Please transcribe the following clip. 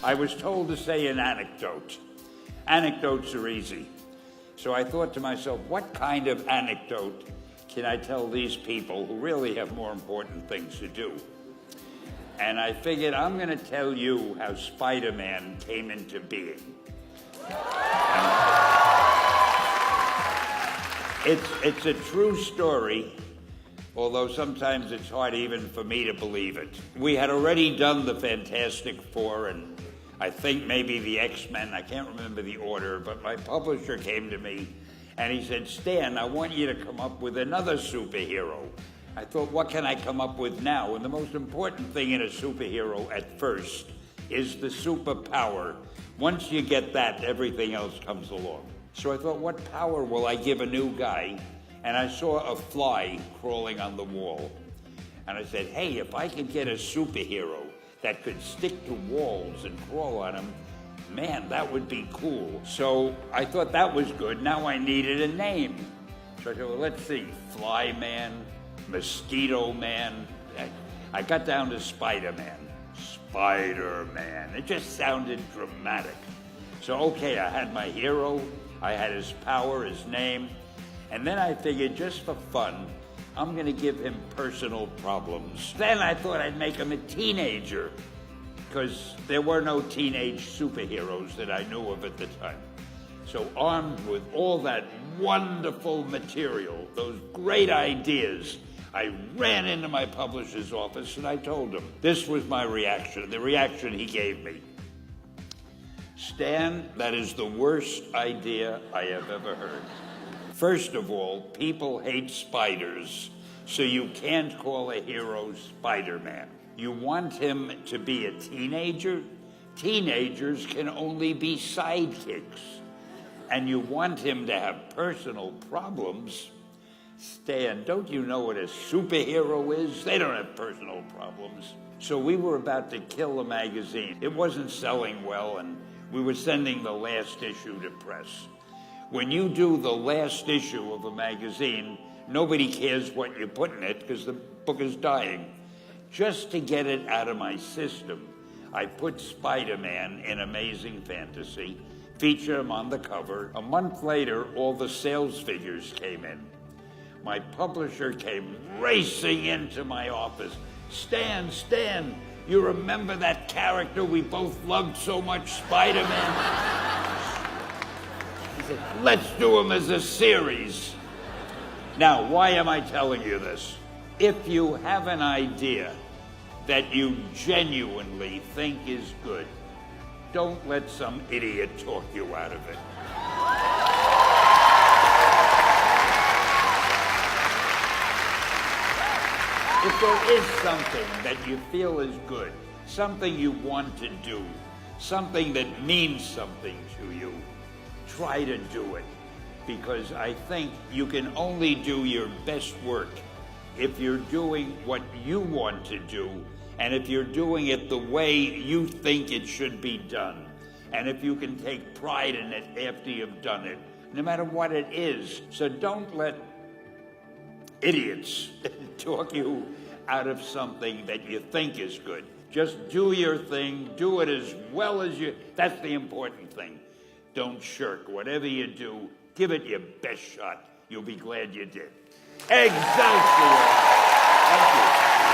I was told to say an anecdote. Anecdotes are easy. So I thought to myself, what kind of anecdote can I tell these people who really have more important things to do? And I figured I'm going to tell you how Spider-Man came into being. It's a true story, although sometimes it's hard even for me to believe it. We had already done the Fantastic Four and I think maybe the X-Men, I can't remember the order, but my publisher came to me and he said, Stan, I want you to come up with another superhero. I thought, what can I come up with now? And the most important thing in a superhero at first is the superpower. Once you get that, everything else comes along. So I thought, what power will I give a new guy? And I saw a fly crawling on the wall. And I said, hey, if I could get a superhero that could stick to walls and crawl on them, man, that would be cool. So I thought that was good. Now I needed a name. So I said, well, let's see, Fly Man, Mosquito Man. I got down to Spider-Man. Spider-Man. It just sounded dramatic. So, okay, I had my hero, I had his power, his name, and then I figured just for fun, I'm going to give him personal problems. Then I thought I'd make him a teenager, because there were no teenage superheroes that I knew of at the time. So armed with all that wonderful material, those great ideas, I ran into my publisher's office and I told him. This was my reaction, the reaction he gave me. Stan, that is the worst idea I have ever heard. First of all, people hate spiders, so you can't call a hero Spider-Man. You want him to be a teenager? Teenagers can only be sidekicks. And you want him to have personal problems? Stan, don't you know what a superhero is? They don't have personal problems. So we were about to kill the magazine. It wasn't selling well, and we were sending the last issue to press. When you do the last issue of a magazine, nobody cares what you put in it because the book is dying. Just to get it out of my system, I put Spider-Man in Amazing Fantasy, featured him on the cover. A month later, all the sales figures came in. My publisher came racing into my office. Stan, you remember that character we both loved so much, Spider-Man? He said, let's do him as a series. Now, why am I telling you this? If you have an idea that you genuinely think is good, don't let some idiot talk you out of it. If there is something that you feel is good, something you want to do, something that means something to you, try to do it. Because I think you can only do your best work if you're doing what you want to do, and if you're doing it the way you think it should be done, and if you can take pride in it after you've done it, no matter what it is. So don't let idiots talk you out of something that you think is good. Just do your thing, do it as well as you, that's the important thing. Don't shirk. Whatever you do, give it your best shot. You'll be glad you did. Excelsior! Thank you.